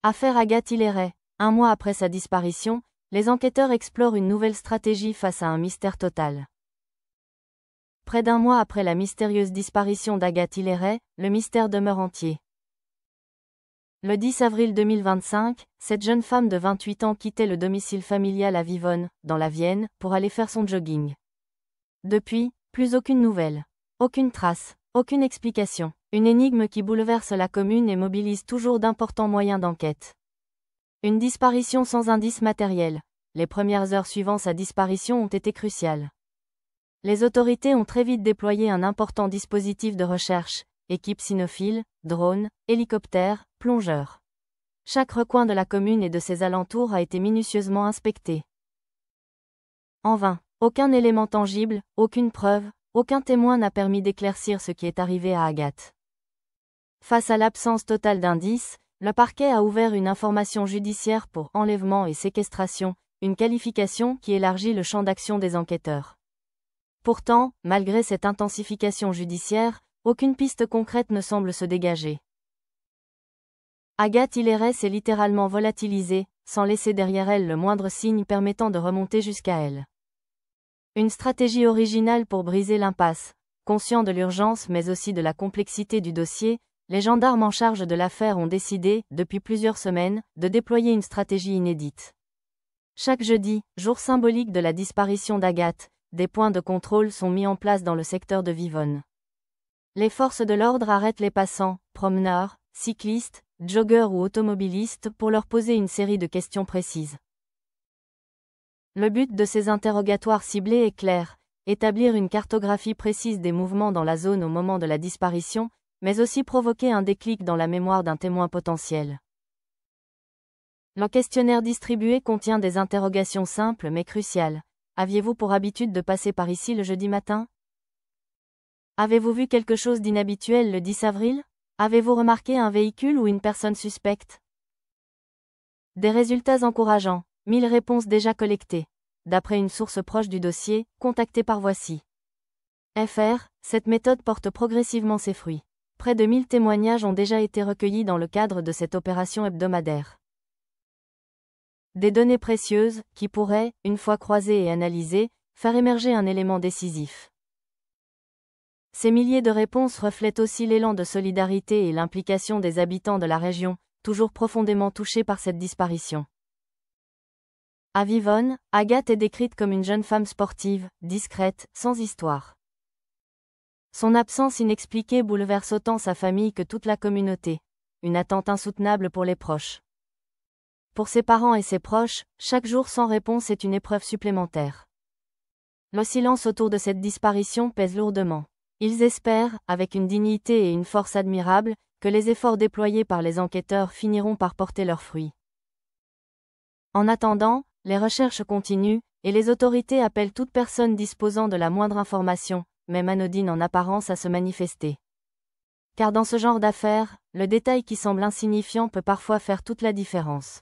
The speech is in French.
Affaire Agathe Hilleret. Un mois après sa disparition, les enquêteurs explorent une nouvelle stratégie face à un mystère total. Près d'un mois après la mystérieuse disparition d'Agathe Hilleret, le mystère demeure entier. Le 10 avril 2025, cette jeune femme de 28 ans quittait le domicile familial à Vivonne, dans la Vienne, pour aller faire son jogging. Depuis, plus aucune nouvelle. Aucune trace, aucune explication. Une énigme qui bouleverse la commune et mobilise toujours d'importants moyens d'enquête. Une disparition sans indice matériel. Les premières heures suivant sa disparition ont été cruciales. Les autorités ont très vite déployé un important dispositif de recherche, équipes cynophiles, drones, hélicoptères, plongeurs. Chaque recoin de la commune et de ses alentours a été minutieusement inspecté. En vain, aucun élément tangible, aucune preuve, aucun témoin n'a permis d'éclaircir ce qui est arrivé à Agathe. Face à l'absence totale d'indices, le parquet a ouvert une information judiciaire pour enlèvement et séquestration, une qualification qui élargit le champ d'action des enquêteurs. Pourtant, malgré cette intensification judiciaire, aucune piste concrète ne semble se dégager. Agathe Hilleret s'est littéralement volatilisée, sans laisser derrière elle le moindre signe permettant de remonter jusqu'à elle. Une stratégie originale pour briser l'impasse. Conscients de l'urgence mais aussi de la complexité du dossier, les gendarmes en charge de l'affaire ont décidé, depuis plusieurs semaines, de déployer une stratégie inédite. Chaque jeudi, jour symbolique de la disparition d'Agathe, des points de contrôle sont mis en place dans le secteur de Vivonne. Les forces de l'ordre arrêtent les passants, promeneurs, cyclistes, joggeurs ou automobilistes pour leur poser une série de questions précises. Le but de ces interrogatoires ciblés est clair, établir une cartographie précise des mouvements dans la zone au moment de la disparition, mais aussi provoquer un déclic dans la mémoire d'un témoin potentiel. Le questionnaire distribué contient des interrogations simples mais cruciales. Aviez-vous pour habitude de passer par ici le jeudi matin? Avez-vous vu quelque chose d'inhabituel le 10 avril? Avez-vous remarqué un véhicule ou une personne suspecte? Des résultats encourageants, 1000 réponses déjà collectées. D'après une source proche du dossier, contactée par Voici. FR, cette méthode porte progressivement ses fruits. Près de 1000 témoignages ont déjà été recueillis dans le cadre de cette opération hebdomadaire. Des données précieuses, qui pourraient, une fois croisées et analysées, faire émerger un élément décisif. Ces milliers de réponses reflètent aussi l'élan de solidarité et l'implication des habitants de la région, toujours profondément touchés par cette disparition. À Vivonne, Agathe est décrite comme une jeune femme sportive, discrète, sans histoire. Son absence inexpliquée bouleverse autant sa famille que toute la communauté. Une attente insoutenable pour les proches. Pour ses parents et ses proches, chaque jour sans réponse est une épreuve supplémentaire. Le silence autour de cette disparition pèse lourdement. Ils espèrent, avec une dignité et une force admirables, que les efforts déployés par les enquêteurs finiront par porter leurs fruits. En attendant, les recherches continuent, et les autorités appellent toute personne disposant de la moindre information, même anodine en apparence, à se manifester. Car dans ce genre d'affaires, le détail qui semble insignifiant peut parfois faire toute la différence.